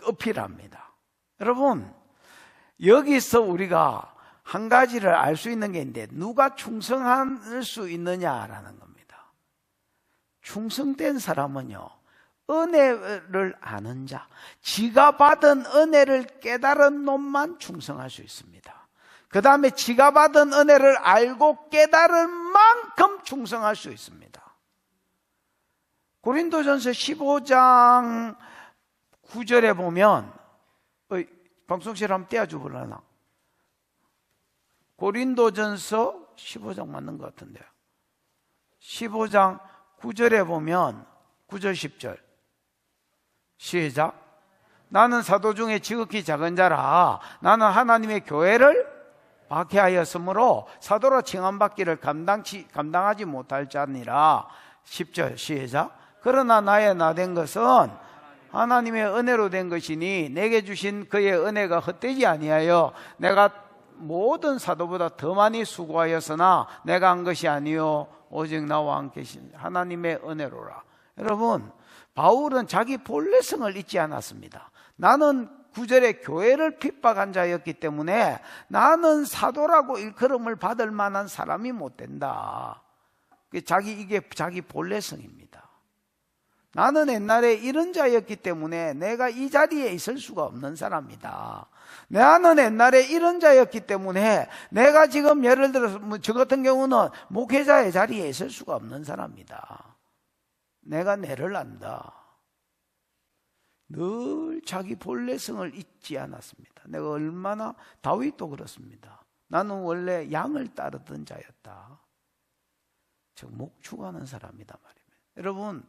어필합니다. 여러분, 여기서 우리가 한 가지를 알 수 있는 게 있는데, 누가 충성할 수 있느냐라는 겁니다. 충성된 사람은요, 은혜를 아는 자, 지가 받은 은혜를 깨달은 놈만 충성할 수 있습니다. 그 다음에 지가 받은 은혜를 알고 깨달은 만큼 충성할 수 있습니다. 고린도전서 15장 9절에 보면 방송실 한번 떼어줘 볼라나? 고린도전서 15장 맞는 것 같은데요. 15장 9절에 보면 9절 10절 시작. 나는 사도 중에 지극히 작은 자라. 나는 하나님의 교회를 박해하였으므로 사도로 칭함받기를 감당하지 못할 자니라. 10절 시작. 그러나 나의 나된 것은 하나님의 은혜로 된 것이니 내게 주신 그의 은혜가 헛되지 아니하여 내가 모든 사도보다 더 많이 수고하였으나 내가 한 것이 아니요 오직 나와 함께 계신 하나님의 은혜로라. 여러분, 바울은 자기 본래성을 잊지 않았습니다. 나는 9절에 교회를 핍박한 자였기 때문에 나는 사도라고 일컬음을 받을 만한 사람이 못 된다. 이게 자기 본래성입니다. 나는 옛날에 이런 자였기 때문에 내가 이 자리에 있을 수가 없는 사람이다. 나는 옛날에 이런 자였기 때문에 내가 지금 예를 들어서 저 같은 경우는 목회자의 자리에 있을 수가 없는 사람이다. 내가 내를 안다. 늘 자기 본래성을 잊지 않았습니다. 내가 얼마나, 다윗도 그렇습니다. 나는 원래 양을 따르던 자였다. 즉 목축하는 사람이다 말입니다. 여러분,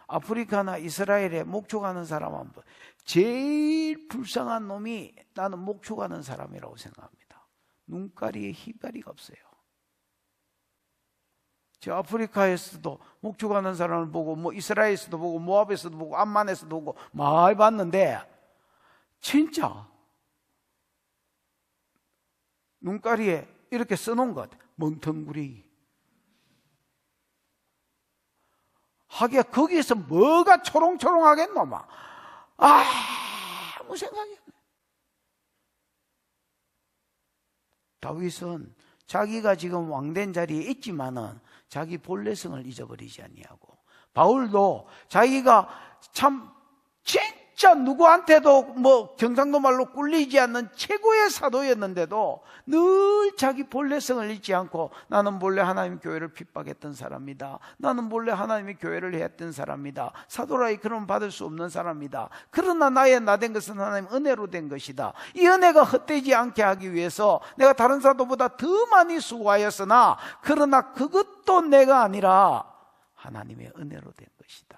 아프리카나 이스라엘에 목축하는 사람 한번, 제일 불쌍한 놈이 나는 목축하는 사람이라고 생각합니다. 눈가리에 희가리가 없어요. 저 아프리카에서도 목축하는 사람을 보고, 이스라엘에서도 보고, 모압에서도 보고, 암만에서도 보고 많이 봤는데 진짜 눈가리에 이렇게 써놓은 것 같아요. 멍텅구리. 하기야 거기에서 뭐가 초롱초롱하겠노 막. 아무 생각이 없네. 다윗은 자기가 지금 왕된 자리에 있지만은 자기 본래성을 잊어버리지 아니하고, 바울도 자기가 참 진짜 누구한테도 경상도 말로 꿀리지 않는 최고의 사도였는데도 늘 자기 본래성을 잊지 않고, 나는 본래 하나님의 교회를 핍박했던 사람이다. 나는 본래 하나님의 교회를 했던 사람이다. 사도라이 그럼 받을 수 없는 사람이다. 그러나 나의 나된 것은 하나님 은혜로 된 것이다. 이 은혜가 헛되지 않게 하기 위해서 내가 다른 사도보다 더 많이 수고하였으나 그러나 그것도 내가 아니라 하나님의 은혜로 된 것이다.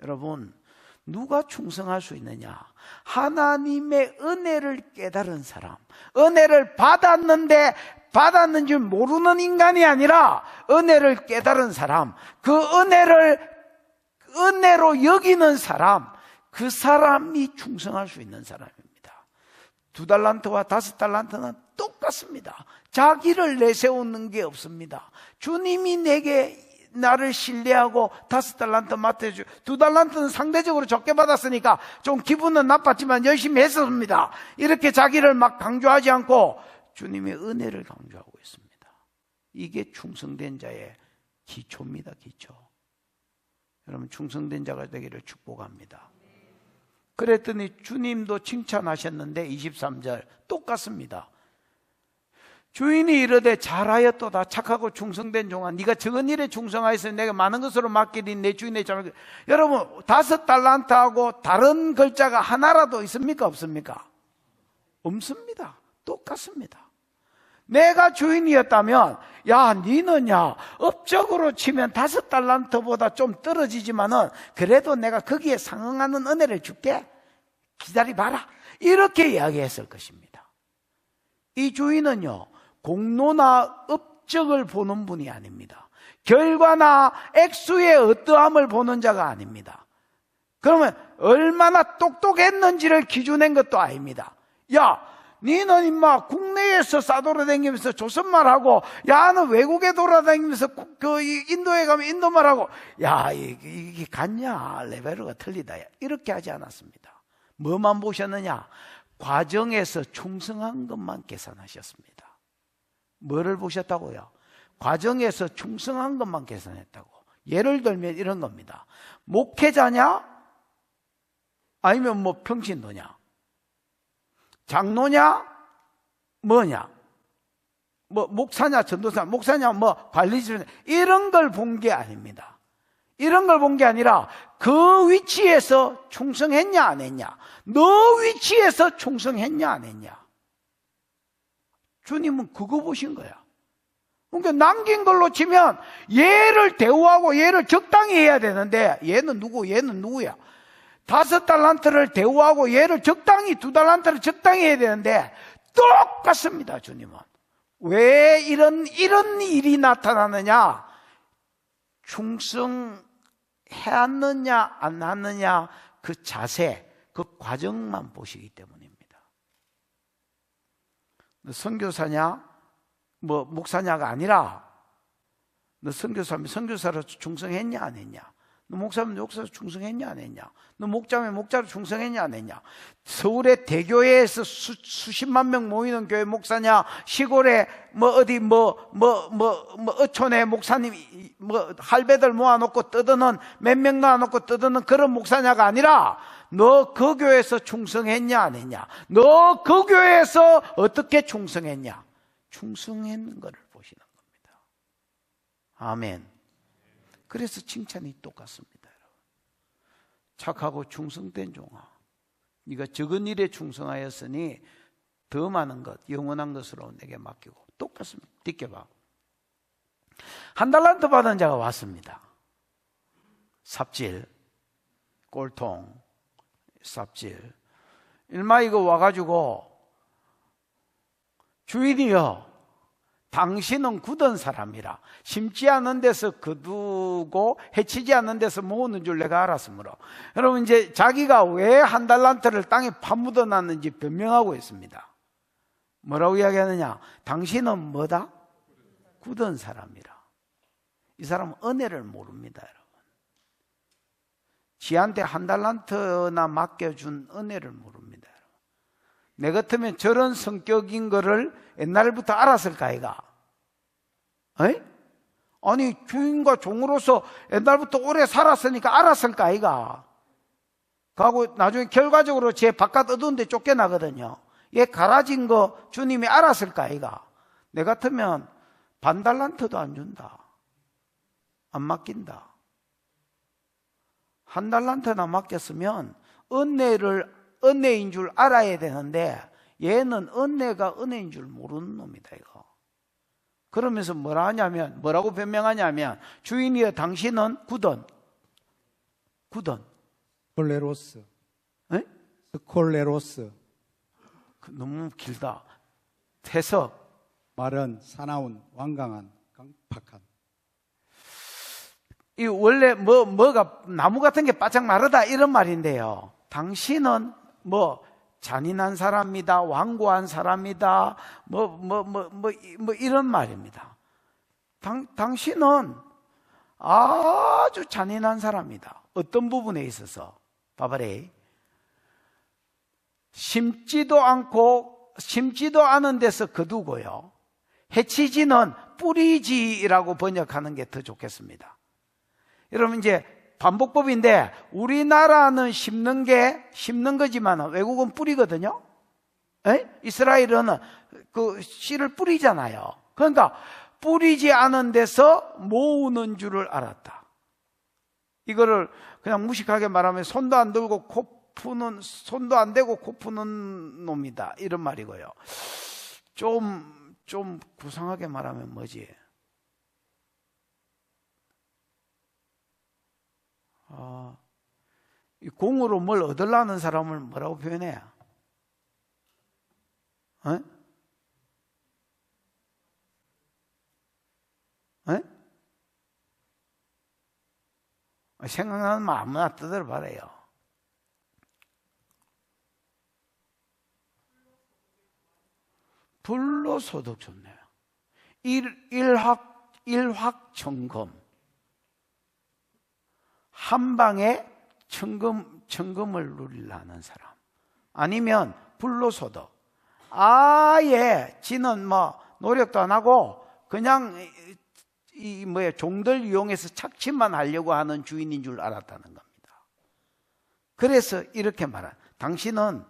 여러분, 누가 충성할 수 있느냐? 하나님의 은혜를 깨달은 사람, 은혜를 받았는 줄 모르는 인간이 아니라 은혜를 깨달은 사람, 그 은혜를 은혜로 여기는 사람, 그 사람이 충성할 수 있는 사람입니다. 2달란트와 5달란트는 똑같습니다. 자기를 내세우는 게 없습니다. 주님이 내게 나를 신뢰하고 5달란트 맡아주, 2달란트는 상대적으로 적게 받았으니까 좀 기분은 나빴지만 열심히 했었습니다. 이렇게 자기를 막 강조하지 않고 주님의 은혜를 강조하고 있습니다. 이게 충성된 자의 기초입니다. 기초. 여러분, 충성된 자가 되기를 축복합니다. 그랬더니 주님도 칭찬하셨는데 23절 똑같습니다. 주인이 이르되 잘하였도다. 착하고 충성된 종아, 네가 적은 일에 충성하였으니 내가 많은 것으로 맡기리 내 주인의 잘. 여러분, 5달란트하고 다른 글자가 하나라도 있습니까? 없습니까? 없습니다. 똑같습니다. 내가 주인이었다면, 야, 니는야, 업적으로 치면 5달란트보다 좀 떨어지지만은 그래도 내가 거기에 상응하는 은혜를 줄게. 기다려봐라. 이렇게 이야기했을 것입니다. 이 주인은요, 공로나 업적을 보는 분이 아닙니다. 결과나 액수의 어떠함을 보는 자가 아닙니다. 그러면 얼마나 똑똑했는지를 기준한 것도 아닙니다. 야, 니는 임마 국내에서 싸돌아다니면서 조선말하고, 야, 너 외국에 돌아다니면서 인도에 가면 인도말하고, 야, 이게 같냐? 레벨가 틀리다. 이렇게 하지 않았습니다. 뭐만 보셨느냐? 과정에서 충성한 것만 계산하셨습니다. 뭐를 보셨다고요? 과정에서 충성한 것만 계산했다고. 예를 들면 이런 겁니다. 목회자냐? 아니면 평신도냐? 장로냐? 뭐냐? 목사냐? 전도사? 목사냐? 관리자? 이런 걸 본 게 아닙니다. 이런 걸 본 게 아니라 그 위치에서 충성했냐 안 했냐? 너 위치에서 충성했냐 안 했냐? 주님은 그거 보신 거야. 그러니까 남긴 걸로 치면 얘를 대우하고 얘를 적당히 해야 되는데 얘는 누구야? 5달란트를 대우하고 얘를 적당히 2달란트를 적당히 해야 되는데 똑같습니다. 주님은. 왜 이런 일이 나타나느냐? 충성해왔느냐 안 하느냐 그 자세, 그 과정만 보시기 때문입니다. 너 선교사냐? 뭐 목사냐가 아니라 너 선교사면 선교사로 충성했냐 안 했냐? 너 목사면 목사로 충성했냐 안 했냐? 너 목자면 목자로 충성했냐 안 했냐? 서울의 대교회에서 수십만 명 모이는 교회 목사냐? 시골에 어촌에 목사님 할배들 모아놓고 떠드는 몇 명 모아놓고 떠드는 그런 목사냐가 아니라 너 그 교회에서 충성했냐 안 했냐? 너 그 교회에서 어떻게 충성했냐? 충성했는 것을 보시는 겁니다. 아멘. 그래서 칭찬이 똑같습니다. 여러분. 착하고 충성된 종아, 네가 적은 일에 충성하였으니 더 많은 것, 영원한 것으로 내게 맡기고. 똑같습니다. 띠껴봐. 1달란트 받은 자가 왔습니다. 삽질, 꼴통, 삽질. 일마 이거 와가지고 주인이여, 당신은 굳은 사람이라 심지 않은 데서 거두고 해치지 않는 데서 모으는 줄 내가 알았으므로. 여러분, 이제 자기가 왜 1달란트를 땅에 파묻어 놨는지 변명하고 있습니다. 뭐라고 이야기하느냐? 당신은 뭐다? 굳은 사람이라. 이 사람은 은혜를 모릅니다. 여러분, 지한테 1달란트나 맡겨준 은혜를 모릅니다. 내 같으면 저런 성격인 거를 옛날부터 알았을까, 아이가? 에이? 아니, 주인과 종으로서 옛날부터 오래 살았으니까 알았을까, 아이가? 가고 나중에 결과적으로 제 바깥 어두운 데 쫓겨나거든요. 얘 갈아진 거 주님이 알았을까, 아이가? 내 같으면 1달란트도 안 준다. 안 맡긴다. 1달란트나 맡겼으면 은혜인 줄 알아야 되는데 얘는 은혜가 은혜인 줄 모르는 놈이다, 이거. 그러면서 뭐라고 변명하냐면 주인이여, 당신은 굳은 콜레로스. 에? 스콜레로스. 너무 길다. 해석. 말은 사나운, 완강한, 강팍한. 이 원래 뭐가 나무 같은 게 바짝 마르다 이런 말인데요. 당신은 잔인한 사람이다, 완고한 사람이다, 이런 말입니다. 당신은 아주 잔인한 사람이다. 어떤 부분에 있어서? 봐봐래. 심지도 않은 데서 거두고요. 해치지는 뿌리지라고 번역하는 게 더 좋겠습니다. 여러분, 이제 반복법인데 우리나라는 심는 거지만 외국은 뿌리거든요. 이스라엘은 그 씨를 뿌리잖아요. 그러니까 뿌리지 않은 데서 모으는 줄을 알았다. 이거를 그냥 무식하게 말하면 손도 안 들고 손도 안 대고 코 푸는 놈이다, 이런 말이고요. 좀 구상하게 말하면 뭐지? 이 공으로 뭘 얻으려는 사람을 뭐라고 표현해? 생각나는 말 아무나 떠들어봐라요. 불로소득 좋네요. 일확천금. 한 방에 천금을 누리려는 사람. 아니면 불로소득. 아예 지는 노력도 안 하고 그냥 종들 이용해서 착취만 하려고 하는 주인인 줄 알았다는 겁니다. 그래서 이렇게 말한, 당신은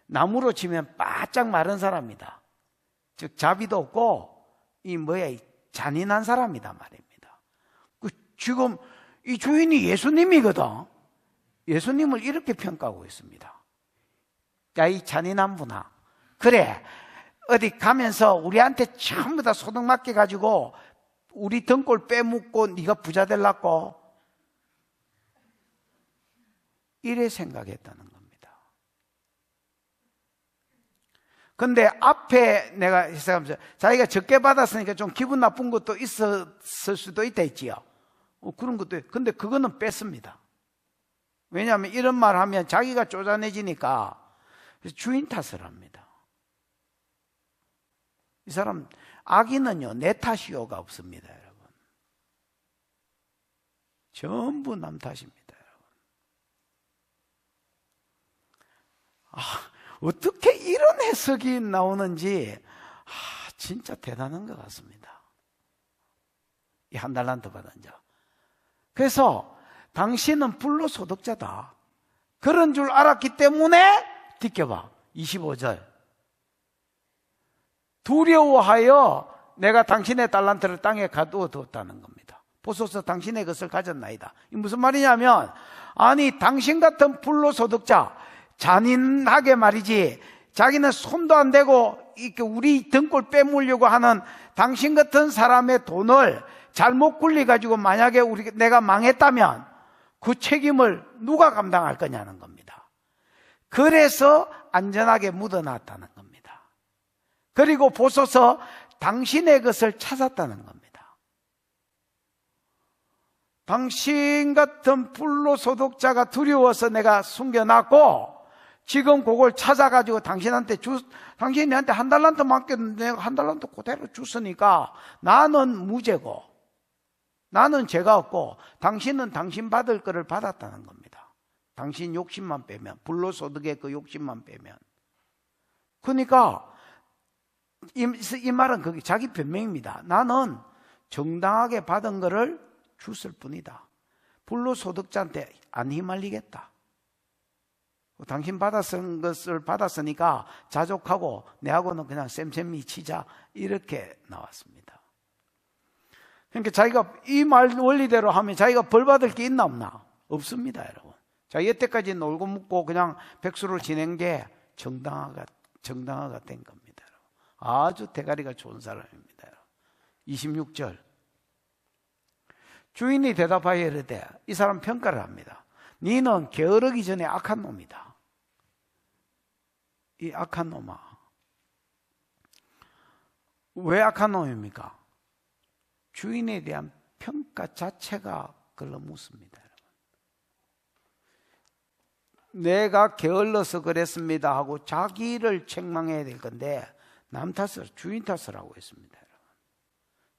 나무로 치면 바짝 마른 사람이다. 즉 자비도 없고 잔인한 사람이다 말입니다. 지금 이 주인이 예수님이거든. 예수님을 이렇게 평가하고 있습니다. 야, 이 잔인한 분아. 그래, 어디 가면서 우리한테 전부 다 소득 맡겨가지고 우리 등골 빼먹고 네가 부자 되려고 이래 생각했다는 겁니다. 근데 앞에 내가 해석하면서 자기가 적게 받았으니까 좀 기분 나쁜 것도 있었을 수도 있다 했지요. 그런 것도. 근데 그거는 뺐습니다. 왜냐하면 이런 말 하면 자기가 쪼잔해지니까 주인 탓을 합니다. 이 사람 악인은요 내 탓이요가 없습니다, 여러분. 전부 남 탓입니다, 여러분. 어떻게 이런 해석이 나오는지 진짜 대단한 것 같습니다. 이 한 달란트 받은 자. 그래서 당신은 불로소득자다. 그런 줄 알았기 때문에 뒷겨봐. 25절. 두려워하여 내가 당신의 달란트를 땅에 가두어 두었다는 겁니다. 보소서 당신의 것을 가졌나이다. 이 무슨 말이냐면, 아니 당신 같은 불로소득자, 잔인하게 말이지, 자기는 손도 안 대고 이렇게 우리 등골 빼물려고 하는 당신 같은 사람의 돈을 잘못 굴려가지고 만약에 내가 망했다면 그 책임을 누가 감당할 거냐는 겁니다. 그래서 안전하게 묻어놨다는 겁니다. 그리고 보소서 당신의 것을 찾았다는 겁니다. 당신 같은 불로소득자가 두려워서 내가 숨겨놨고, 지금 그걸 찾아가지고 당신한테 당신한테 한 달란트 맡겼는데 내가 한 달란트 그대로 줬으니까 나는 무죄고 나는 죄가 없고 당신은 당신 받을 거를 받았다는 겁니다. 당신 욕심만 빼면, 불로소득의 그 욕심만 빼면. 그러니까 이 말은 그게 자기 변명입니다. 나는 정당하게 받은 거를 줬을 뿐이다. 불로소득자한테 안 휘말리겠다. 당신 받았은 것을 받았으니까 자족하고 내하고는 그냥 쌤쌤이 치자, 이렇게 나왔습니다. 그러니까 자기가 이 말 원리대로 하면 자기가 벌 받을 게 있나 없나? 없습니다, 여러분. 자, 여태까지 놀고 묵고 그냥 백수로 지낸 게 정당화가 된 겁니다, 여러분. 아주 대가리가 좋은 사람입니다, 여러분. 26절. 주인이 대답하여 이르되, 이 사람 평가를 합니다. 너는 게으르기 전에 악한 놈이다. 이 악한 놈아. 왜 악한 놈입니까? 주인에 대한 평가 자체가 글러 묻습니다. 내가 게을러서 그랬습니다 하고 자기를 책망해야 될 건데 남 탓을, 주인 탓을 하고 있습니다.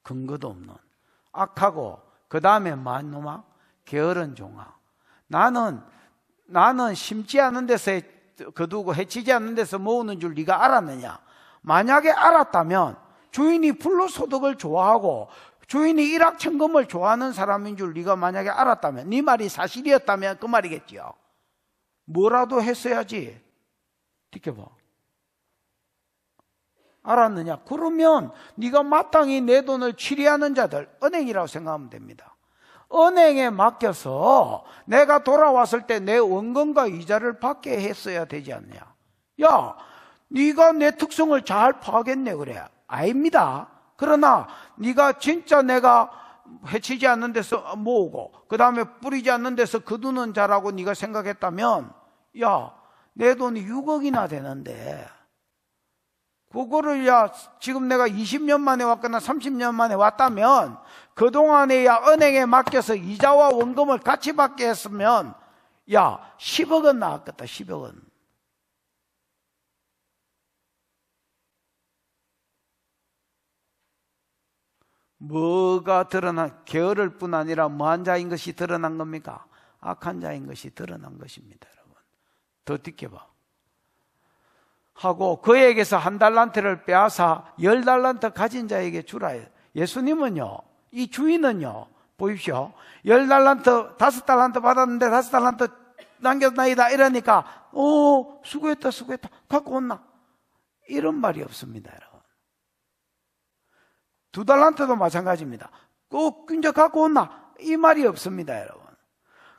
근거도 없는 악하고, 그 다음에 뭐한 놈아? 게으른 종아. 나는 심지 않은 데서 거두고 해치지 않는 데서 모으는 줄 네가 알았느냐? 만약에 알았다면 주인이 불로소득을 좋아하고 주인이 일확천금을 좋아하는 사람인 줄 네가 만약에 알았다면, 네 말이 사실이었다면 그 말이겠지요. 뭐라도 했어야지. 지켜봐. 알았느냐? 그러면 네가 마땅히 내 돈을 취리하는 자들, 은행이라고 생각하면 됩니다. 은행에 맡겨서 내가 돌아왔을 때 내 원금과 이자를 받게 했어야 되지 않냐? 야, 네가 내 특성을 잘 파악했네. 그래. 아닙니다. 그러나 네가 진짜 내가 해치지 않는 데서 모으고 그 다음에 뿌리지 않는 데서 거두는 자라고 네가 생각했다면, 야, 내 돈이 6억이나 되는데 그거를, 야, 지금 내가 20년 만에 왔거나 30년 만에 왔다면 그동안에 야 은행에 맡겨서 이자와 원금을 같이 받게 했으면 야 10억은 나왔겠다. 10억은. 뭐가 드러난, 게으를 뿐 아니라 뭐한 자인 것이 드러난 겁니까? 악한 자인 것이 드러난 것입니다, 여러분. 더 뒷겨봐. 하고 그에게서 한 달란트를 빼앗아 10달란트 가진 자에게 주라. 예수님은요, 이 주인은요, 보십시오. 10달란트, 5달란트 받았는데 5달란트 남겼나이다 이러니까, 수고했다, 갖고 온나? 이런 말이 없습니다, 여러분. 2달란트도 마찬가지입니다. 꼭 이제 갖고 온나? 이 말이 없습니다, 여러분.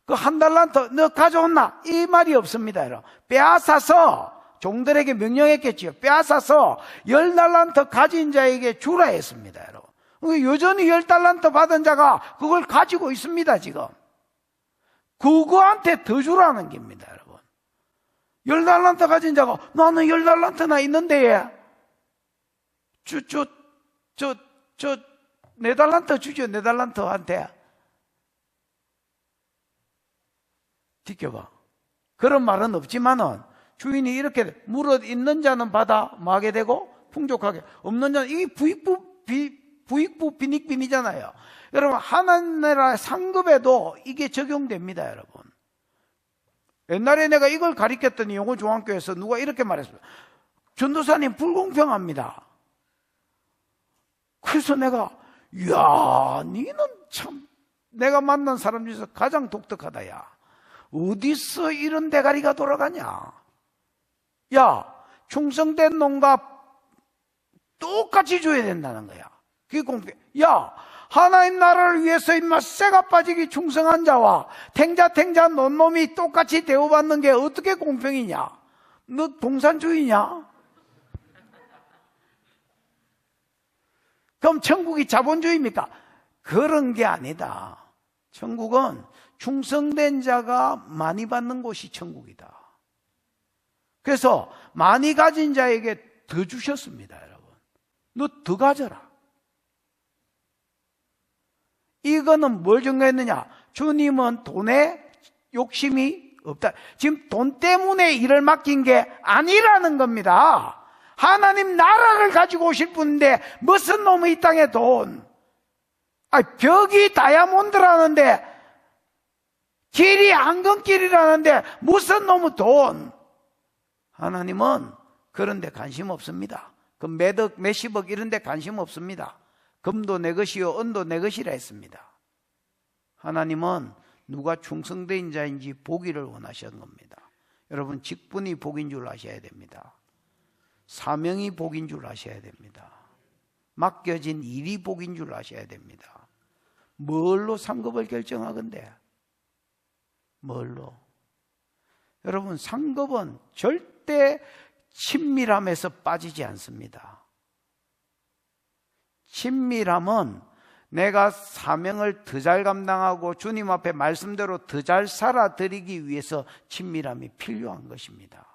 그 한 달란트 너 가져왔나? 이 말이 없습니다. 여러분. 빼앗아서 종들에게 명령했겠지요. 빼앗아서 10달란트 가진 자에게 주라 했습니다. 여러분. 여전히 10달란트 받은 자가 그걸 가지고 있습니다. 지금 그거한테 더 주라는 겁니다. 여러분. 10달란트 가진 자가 나는 10달란트나 있는데 4달란트 주죠. 4달란트한테. 지켜봐. 그런 말은 없지만은 주인이 이렇게 물어 있는 자는 받아 마게 되고 풍족하게, 없는 자는 이게 부익부 빈익빈이잖아요. 여러분, 하나님 나라 상급에도 이게 적용됩니다. 여러분. 옛날에 내가 이걸 가르쳤더니 영어중앙교회에서 누가 이렇게 말했어요. 전도사님 불공평합니다. 그래서 내가 이야, 니는 참 내가 만난 사람 중에서 가장 독특하다. 야, 어디서 이런 대가리가 돌아가냐. 야, 충성된 놈과 똑같이 줘야 된다는 거야. 그게 공평. 야, 하나님 나라를 위해서 인마 쇠가 빠지기 충성한 자와 탱자 논놈이 똑같이 대우받는 게 어떻게 공평이냐? 너 공산주의냐? 그럼 천국이 자본주의입니까? 그런 게 아니다. 천국은 충성된 자가 많이 받는 곳이 천국이다. 그래서 많이 가진 자에게 더 주셨습니다. 여러분, 너 더 가져라. 이거는 뭘 증거했느냐? 주님은 돈에 욕심이 없다. 지금 돈 때문에 일을 맡긴 게 아니라는 겁니다. 하나님 나라를 가지고 오실 분인데 무슨 놈의 이 땅에 돈, 벽이 다이아몬드라는데 길이 앙금길이라는데 무슨 놈의 돈. 하나님은 그런 데 관심 없습니다. 그 몇십억 이런 데 관심 없습니다. 금도 내 것이요 은도 내 것이라 했습니다. 하나님은 누가 충성된 자인지 보기를 원하시는 겁니다. 여러분, 직분이 복인 줄 아셔야 됩니다. 사명이 복인 줄 아셔야 됩니다. 맡겨진 일이 복인 줄 아셔야 됩니다. 뭘로 상급을 결정하건대? 뭘로? 여러분, 상급은 절대 친밀함에서 빠지지 않습니다. 친밀함은 내가 사명을 더 잘 감당하고 주님 앞에 말씀대로 더 잘 살아드리기 위해서 친밀함이 필요한 것입니다.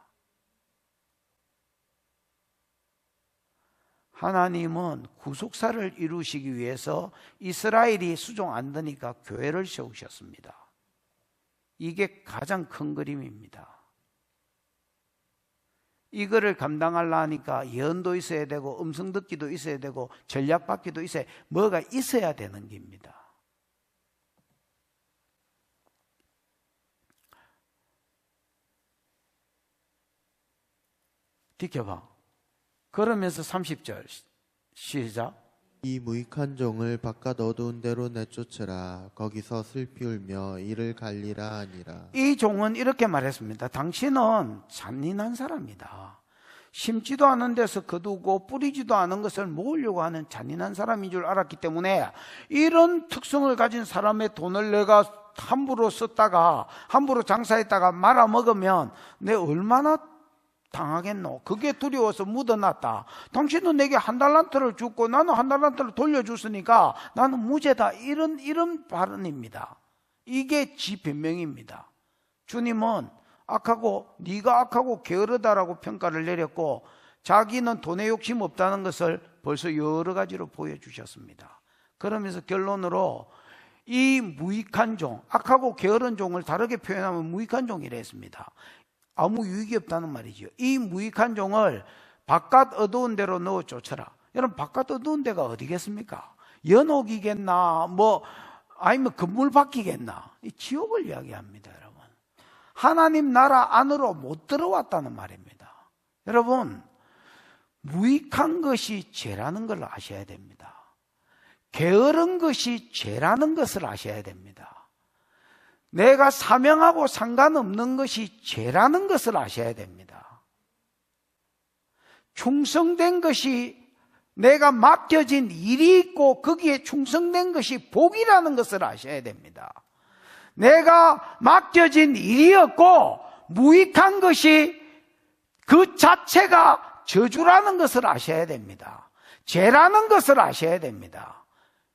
하나님은 구속사를 이루시기 위해서 이스라엘이 수종 안 되니까 교회를 세우셨습니다. 이게 가장 큰 그림입니다. 이거를 감당하려 하니까 예언도 있어야 되고 음성 듣기도 있어야 되고 전략 받기도 있어야, 뭐가 있어야 되는 겁니다. 지켜봐. 그러면서 30절 시작. 이 무익한 종을 바깥 어두운 데로 내쫓으라. 거기서 슬피 울며 이를 갈리라 하니라. 이 종은 이렇게 말했습니다. 당신은 잔인한 사람이다. 심지도 않은 데서 거두고 뿌리지도 않은 것을 모으려고 하는 잔인한 사람인 줄 알았기 때문에 이런 특성을 가진 사람의 돈을 내가 함부로 썼다가 함부로 장사했다가 말아먹으면 내 얼마나 당하겠노? 그게 두려워서 묻어놨다. 당신은 내게 한 달란트를 줬고 나는 한 달란트를 돌려줬으니까 나는 무죄다. 이런 발언입니다. 이게 지 변명입니다. 주님은 악하고 네가 악하고 게으르다라고 평가를 내렸고 자기는 돈에 욕심 없다는 것을 벌써 여러 가지로 보여주셨습니다. 그러면서 결론으로 이 무익한 종, 악하고 게으른 종을 다르게 표현하면 무익한 종이라 했습니다. 아무 유익이 없다는 말이죠. 이 무익한 종을 바깥 어두운 데로 넣어 쫓아라. 여러분, 바깥 어두운 데가 어디겠습니까? 연옥이겠나? 아니면 건물 바뀌겠나? 이 지옥을 이야기합니다, 여러분. 하나님 나라 안으로 못 들어왔다는 말입니다. 여러분, 무익한 것이 죄라는 걸 아셔야 됩니다. 게으른 것이 죄라는 것을 아셔야 됩니다. 내가 사명하고 상관없는 것이 죄라는 것을 아셔야 됩니다. 충성된 것이, 내가 맡겨진 일이 있고 거기에 충성된 것이 복이라는 것을 아셔야 됩니다. 내가 맡겨진 일이었고 무익한 것이 그 자체가 저주라는 것을 아셔야 됩니다. 죄라는 것을 아셔야 됩니다.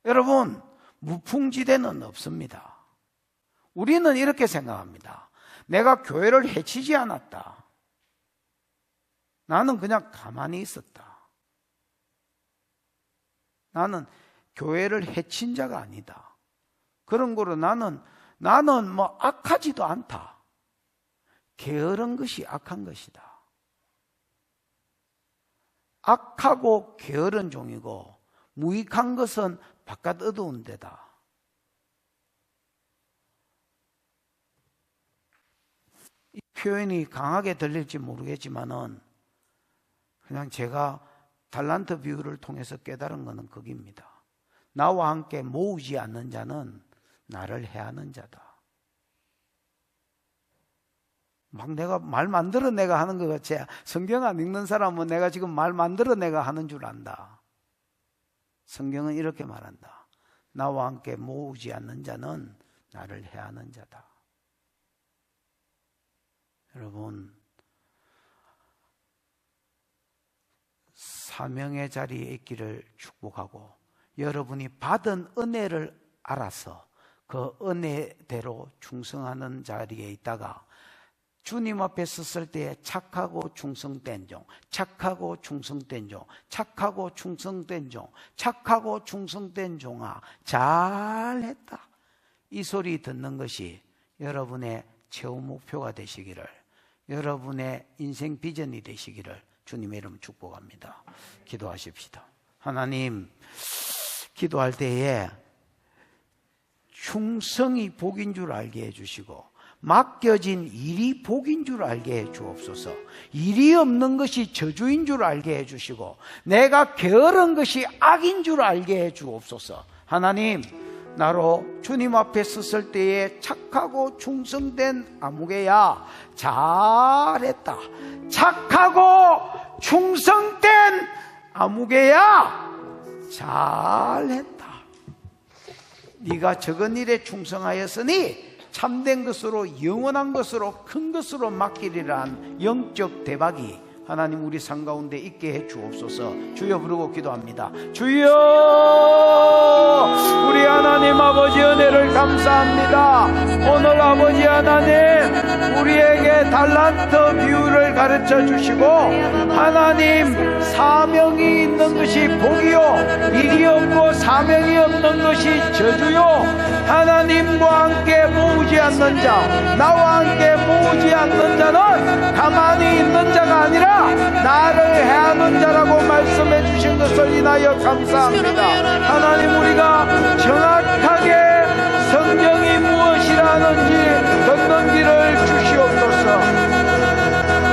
여러분, 무풍지대는 없습니다. 우리는 이렇게 생각합니다. 내가 교회를 해치지 않았다. 나는 그냥 가만히 있었다. 나는 교회를 해친 자가 아니다. 그런 거로 나는 뭐 악하지도 않다. 게으른 것이 악한 것이다. 악하고 게으른 종이고 무익한 것은 바깥 어두운 데다. 이 표현이 강하게 들릴지 모르겠지만은 그냥 제가 달란트 비유를 통해서 깨달은 것은 거기입니다. 나와 함께 모으지 않는 자는 나를 해하는 자다. 막 내가 말 만들어 내가 하는 것 같이 성경 안 읽는 사람은 내가 지금 말 만들어 내가 하는 줄 안다. 성경은 이렇게 말한다. 나와 함께 모으지 않는 자는 나를 해하는 자다. 여러분, 사명의 자리에 있기를 축복하고 여러분이 받은 은혜를 알아서 그 은혜대로 충성하는 자리에 있다가 주님 앞에 섰을 때 착하고 충성된 종, 착하고 충성된 종, 착하고 충성된 종, 착하고 충성된 종아 잘했다. 이 소리 듣는 것이 여러분의 최후 목표가 되시기를, 여러분의 인생 비전이 되시기를 주님의 이름 축복합니다. 기도하십시다. 하나님, 기도할 때에 충성이 복인 줄 알게 해주시고 맡겨진 일이 복인 줄 알게 해 주옵소서. 일이 없는 것이 저주인 줄 알게 해 주시고 내가 게으른 것이 악인 줄 알게 해 주옵소서. 하나님, 나로 주님 앞에 섰을 때에 착하고 충성된 아무개야 잘했다. 착하고 충성된 아무개야 잘했다. 네가 적은 일에 충성하였으니 참된 것으로 영원한 것으로 큰 것으로 맡기리란 영적 대박이 하나님 우리 삶 가운데 있게 해 주옵소서. 주여 부르고 기도합니다. 주여, 우리 하나님 아버지 은혜를 감사합니다. 오늘 아버지 하나님 우리에게 달란트 비유를 가르쳐 주시고 하나님 사명이 있는 것이 복이요 일이 없고 사명이 없는 것이 저주요 하나님과 함께 모으지 않는 자, 나와 함께 모으지 않는 자는 가만히 있는 자가 아니라 나를 해하는 자라고 말씀해 주신 것을 인하여 감사합니다. 하나님, 우리가 정확하게 성경이 무엇이라는지 듣는 길을 주시옵소서.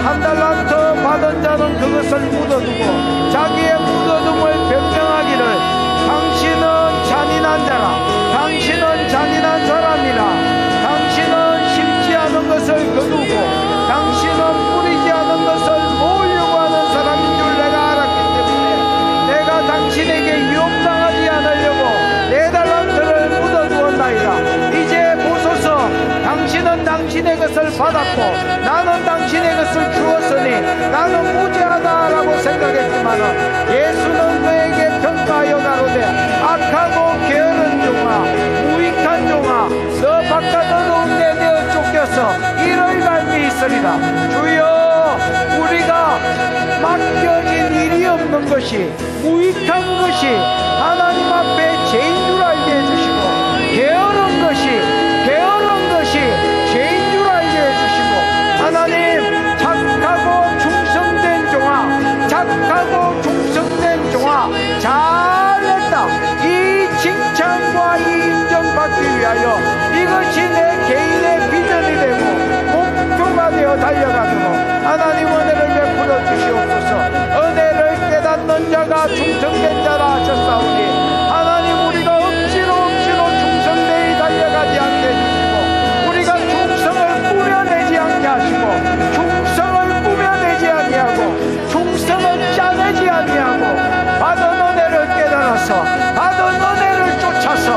한 달란트 받은 자는 그것을 묻어두고 자기의 묻어둠을 변명하기를 당신은 잔인한 자라, 당신은 잔인한 사람이라, 당신은 심지 않은 것을 거두고 당신은 뿌리지 않은 것을 모으려고 하는 사람인 줄 내가 알았기 때문에 내가 당신에게 유혹당하지 않으려고 내 달란트를 묻어두었나이다. 이제 보소서, 당신은 당신의 것을 받았고 나는 당신의 것을 주었으니 나는 무죄하다라고 생각했지만 예수는 그에게 평가하여 가로되 악하고 게으른 종아, 무익한 종아, 너 바깥으로 내내어 쫓겨서 이를 갈미 있으리라. 주여, 우리가 맡겨진 일이 없는 것이 무익한 것이 하나님 앞에 죄인 줄 알게 해주시고 게으른 것이 죄인 줄 알게 해주시고 하나님, 착하고 충성된 종아, 착하고 충성된 종아 잘했다. 이 칭찬과 이 인정받기 위하여 이것이 내 개인의 비전이 되고 목표가 되어 달려가도록 하나님 은혜를 베풀어 주시옵소서. 은혜를 깨닫는 자가 충성된 자라 하셨사오니 하나님, 우리가 억지로 충성되이 달려가지 않게 해주시고 우리가 충성을 꾸며내지 않게 하시고 충성을 꾸며내지 아니하고 충성을 짜내지 아니하고 받은 은혜를 깨달아서 받은 은혜를 쫓아서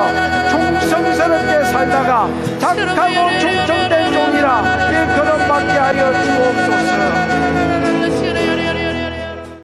충성스럽게 살다가 착하고